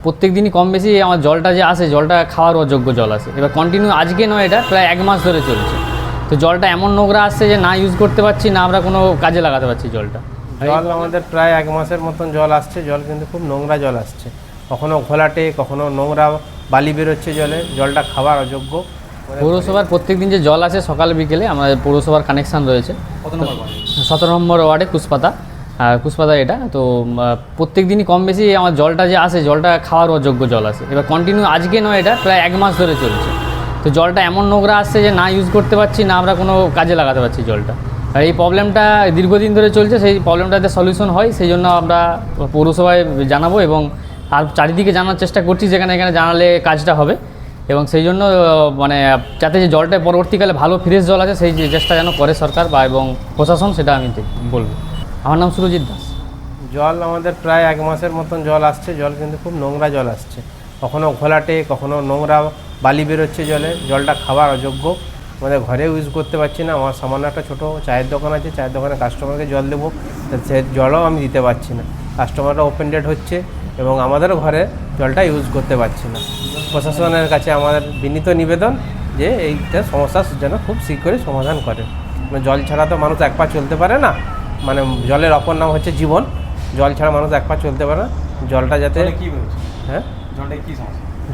প্রত্যেক দিনই কম বেশি আমার জলটা যে আসে জলটা খাওয়ার অযোগ্য জল আসে। এবার কন্টিনিউ আজকে নয়, এটা প্রায় 1 মাস ধরে চলছে। তো জলটা এমন নোংরা আসছে যে না ইউজ করতে পারছি না, আমরা কোনো কাজে লাগাতে পারছি জলটা। জল আমাদের প্রায় 1 মাসের মতন জল আসছে। জল কিন্তু খুব নোংরা জল আসছে, কখনো ঘোলাটে, কখনো নোংরা বালি বেরোচ্ছে জলে। জলটা খাবার অযোগ্য। পৌরসভার প্রত্যেক দিন যে জল আসে সকাল বিকেলে, আমাদের পৌরসভার কানেকশান রয়েছে 17 নম্বর ওয়ার্ডে কুশপাতা। কুশপাতা এটা তো প্রত্যেক দিনই কম বেশি আমার জলটা যে আসে জলটা খাওয়ার অযোগ্য জল আসে। এবার কন্টিনিউ আজকে নয়, এটা প্রায় 1 মাস ধরে চলছে। তো জলটা এমন নোংরা আসছে যে না ইউজ করতে পারছি না, আমরা কোনো কাজে লাগাতে পারছি জলটা। আর এই প্রবলেমটা দীর্ঘদিন ধরে চলছে, সেই প্রবলেমটাতে সলিউশন হয় সেই জন্য আমরা পৌরসভায় জানাবো এবং আর চারিদিকে জানার চেষ্টা করছি, যেখানে এখানে জানালে কাজটা হবে। এবং সেই জন্য মানে যাতে যে জলটা পরবর্তীকালে ভালো ফ্রেশ জল আছে সেই চেষ্টা যেন করে সরকার বা এবং প্রশাসন, সেটা আমি বলবো। আমার নাম সুরজিৎ দাস। জল আমাদের প্রায় 1 মাসের মতন জল আসছে। জল কিন্তু খুব নোংরা জল আসছে, কখনো ঘোলাটে, কখনো নোংরা বালি বেরোচ্ছে জলে। জলটা খাবার অযোগ্য, আমাদের ঘরে ইউজ করতে পারছি না। আমার সামান্য একটা ছোটো চায়ের দোকান আছে, চায়ের দোকানে কাস্টমারকে জল দেবো, সে জলও আমি দিতে পারছি না। কাস্টমাররা ওপেন ডেট হচ্ছে এবং আমাদেরও ঘরে জলটা ইউজ করতে পারছি না। প্রশাসনের কাছে আমাদের বিনীত নিবেদন যে এইটা সমস্যা যেন খুব শীঘ্রই সমাধান করে। মানে জল ছাড়া তো মানুষ এক পা চলতে পারে না, মানে জলের অপর নাম হচ্ছে জীবন। জল ছাড়া মানুষ এক পা চলতে পারে না। জলটা যাতে হ্যাঁ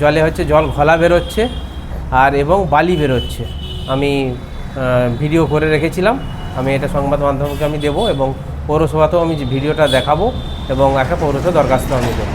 জলে হচ্ছে জল ঘোলা বেরোচ্ছে আর এবং বালি বেরোচ্ছে। আমি ভিডিও করে রেখেছিলাম, আমি এটা সংবাদ মাধ্যমকে আমি দেবো এবং পৌরসভাতেও আমি ভিডিওটা দেখাবো এবং একটা পৌরসভা দরখাস্ত আমি দেবো।